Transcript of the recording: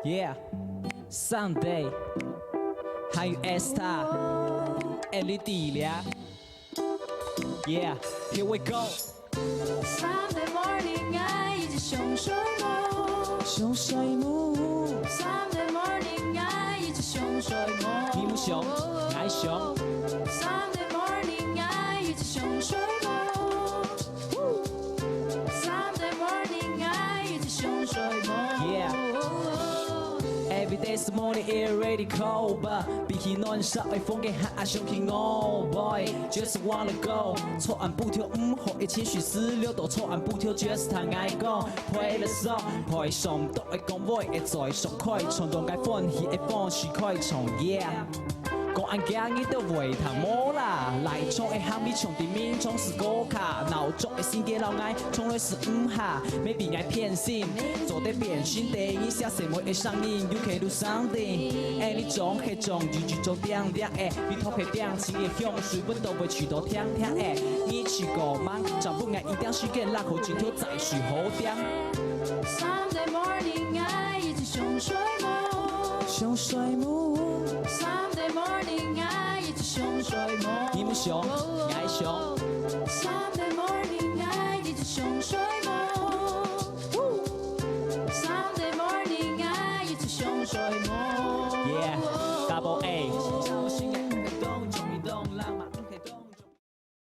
Yeah, Sunday， 还有 Esta，LED 俩。Yeah, here we go. Sunday morning， 爱已经熊睡梦。熊睡梦。Sunday morning， 爱已经熊睡梦。你们熊，爱熊。Sunday morning， 爱已经熊睡梦。Sunday morning， 爱已经熊睡梦。Every day's morning it really cold, but 比起暖手的风给喊上去我 boy just wanna go。错按不跳好的情绪撕裂到错按不跳 just 他爱讲 play the song， 配上多的讲话会在上开，冲动该欢喜的方式开创 yeah。讲安惊你都袂通摸啦，来冲的喊你冲的面冲是高卡，闹钟的心给老爱冲的是哈，没必爱偏心，做得变心的一下什么会上瘾 ，You can do something， 哎你中黑中日日做点点哎，你头皮点情的香水本都袂去到听听哎，你去过吗？找不爱一定时间拉口镜头再续好点。Sunday morning， 爱已经熊睡梦。熊睡梦。Sunday morning， 爱已经熊睡梦。你们熊，爱熊。